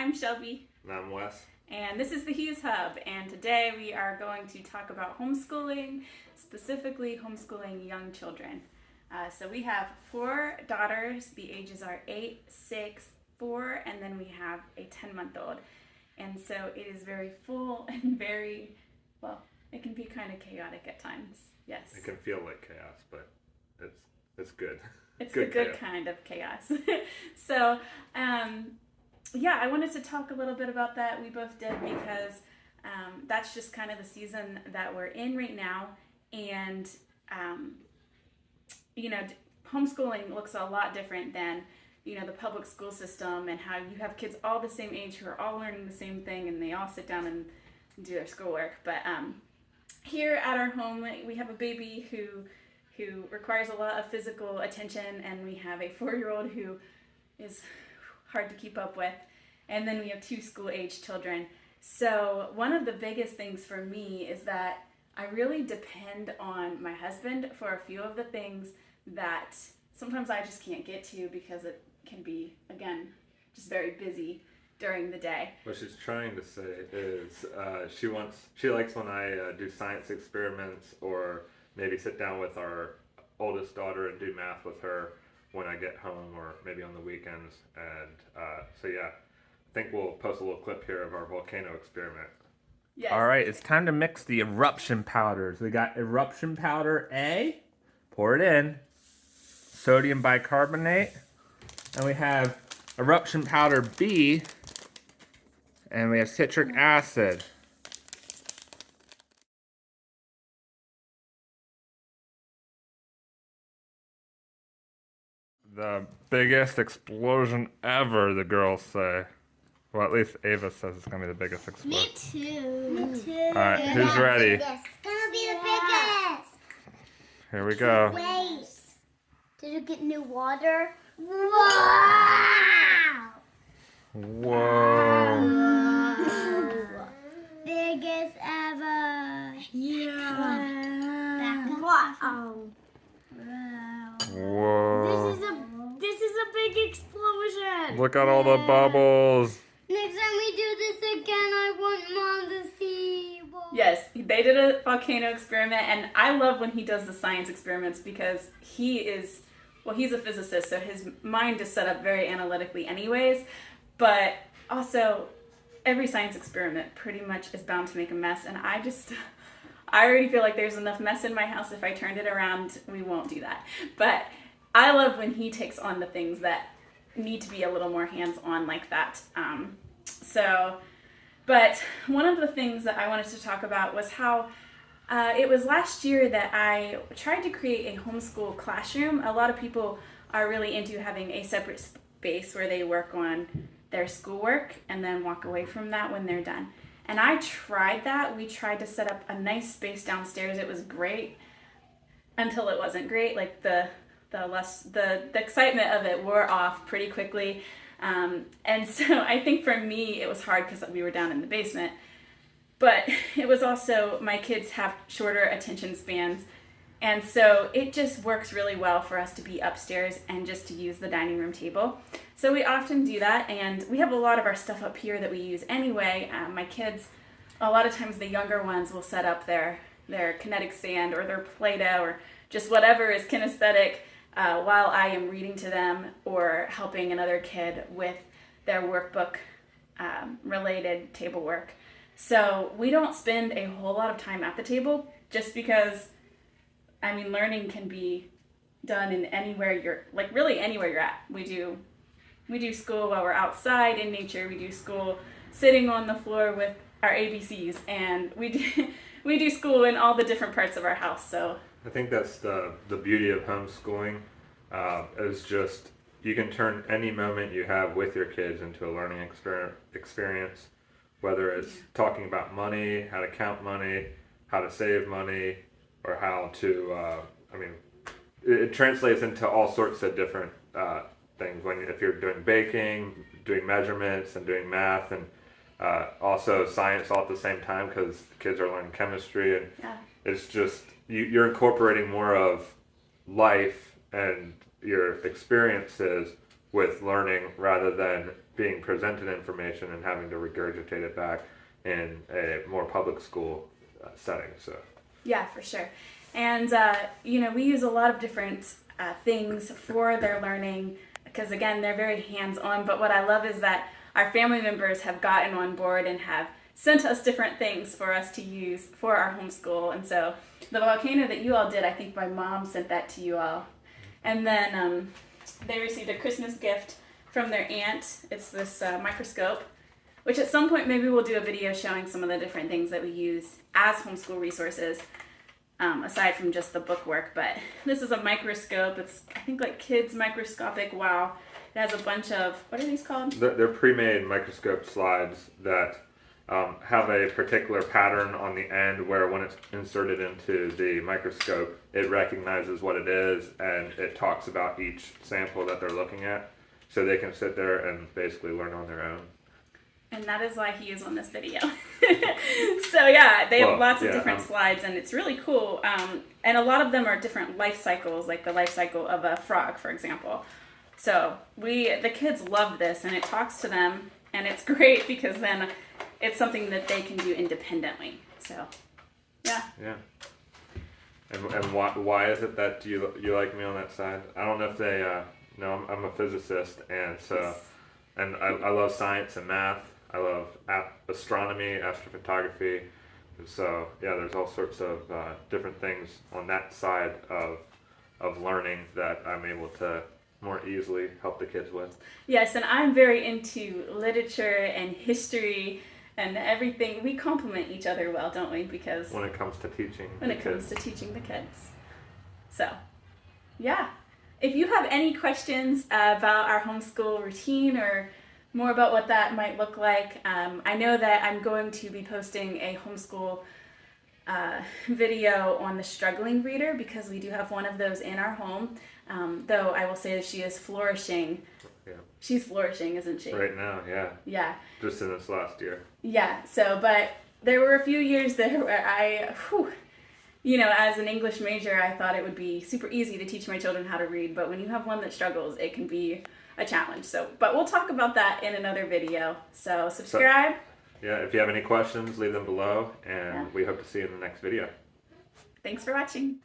I'm Shelby. And I'm Wes. And this is the Hughes Hub. And today we are going to talk about homeschooling, specifically homeschooling young children. So we have 4 daughters. The ages are 8, 6, 4, and then we have a 10-month-old. And so it is very full and very, well, it can be kind of chaotic at times. Yes. It can feel like chaos, but it's good. It's the good kind of chaos. So, yeah, I wanted to talk a little bit about that. We both did because that's just kind of the season that we're in right now. And, homeschooling looks a lot different than, the public school system and how you have kids all the same age who are all learning the same thing and they all sit down and do their schoolwork. But here at our home, we have a baby who requires a lot of physical attention, and we have a 4-year-old who is hard to keep up with, and then we have 2 school-age children. So one of the biggest things for me is that I really depend on my husband for a few of the things that sometimes I just can't get to because it can be, again, just very busy during the day. What she's trying to say is she likes when I do science experiments or maybe sit down with our oldest daughter and do math with her when I get home or maybe on the weekends. And so yeah, I think we'll post a little clip here of our volcano experiment. Yes. All right, it's time to mix the eruption powders. We got eruption powder A, pour it in, sodium bicarbonate, and we have eruption powder B, and we have citric acid. The biggest explosion ever, the girls say. Well, at least Ava says it's going to be the biggest explosion. Me too. Me too. All right, who's ready? It's gonna be the biggest. Here we go. Wait. Did you get new water? Wow. Whoa. Biggest ever. Yeah. Wow. Whoa. This is a big explosion. Look at all the bubbles. Next time we do this again, I want Mom to see. Yes, they did a volcano experiment, and I love when he does the science experiments because he's a physicist, so his mind is set up very analytically anyways, but also every science experiment pretty much is bound to make a mess, and I already feel like there's enough mess in my house. If I turned it around, we won't do that. But I love when he takes on the things that need to be a little more hands-on like that. But one of the things that I wanted to talk about was how it was last year that I tried to create a homeschool classroom. A lot of people are really into having a separate space where they work on their schoolwork and then walk away from that when they're done. And I tried that. We tried to set up a nice space downstairs. It was great until it wasn't great. Like the excitement of it wore off pretty quickly. And so I think for me, it was hard because we were down in the basement, but it was also, my kids have shorter attention spans. And so it just works really well for us to be upstairs and just to use the dining room table. So we often do that, and we have a lot of our stuff up here that we use anyway. My kids, a lot of times the younger ones will set up their kinetic sand or their Play-Doh or just whatever is kinesthetic while I am reading to them or helping another kid with their workbook related table work. So we don't spend a whole lot of time at the table just because, learning can be done in really anywhere you're at. We do school while we're outside in nature. We do school sitting on the floor with our ABCs, and we do school in all the different parts of our house. So I think that's the beauty of homeschooling, is just you can turn any moment you have with your kids into a learning experience, whether it's talking about money, how to count money, how to save money, or how to, it translates into all sorts of different things. If you're doing baking, doing measurements, and doing math, and also science all at the same time because kids are learning chemistry, and it's just you're incorporating more of life and your experiences with learning rather than being presented information and having to regurgitate it back in a more public school setting. So Yeah, for sure. And, we use a lot of different things for their learning because, again, they're very hands-on. But what I love is that our family members have gotten on board and have sent us different things for us to use for our homeschool. And so the volcano that you all did, I think my mom sent that to you all. And then they received a Christmas gift from their aunt. It's this microscope, which at some point maybe we'll do a video showing some of the different things that we use as homeschool resources, aside from just the book work. But this is a microscope. It's, I think, like kids microscopic wow. It has a bunch of, what are these called? they're pre-made microscope slides that have a particular pattern on the end where when it's inserted into the microscope, it recognizes what it is and it talks about each sample that they're looking at. So they can sit there and basically learn on their own. And that is why he is on this video. So yeah, they have lots of different slides and it's really cool. And a lot of them are different life cycles, like the life cycle of a frog, for example. So the kids love this and it talks to them and it's great because then it's something that they can do independently. So, yeah. Yeah. And why is it that you like me on that side? I don't know if they know I'm a physicist, and so and I love science and math. I love astronomy, astrophotography. So yeah, there's all sorts of different things on that side of learning that I'm able to more easily help the kids with. Yes, and I'm very into literature and history and everything. We complement each other well, don't we? Because when it comes to teaching the kids. So, yeah. If you have any questions about our homeschool routine or more about what that might look like, I know that I'm going to be posting a homeschool video on the struggling reader because we do have one of those in our home. Though I will say that she is flourishing. Yeah. She's flourishing, isn't she? Right now, yeah. Yeah. Just in this last year. Yeah, but there were a few years there where as an English major, I thought it would be super easy to teach my children how to read, but when you have one that struggles, it can be a challenge. But we'll talk about that in another video. So subscribe. Yeah, if you have any questions, leave them below, and we hope to see you in the next video. Thanks for watching.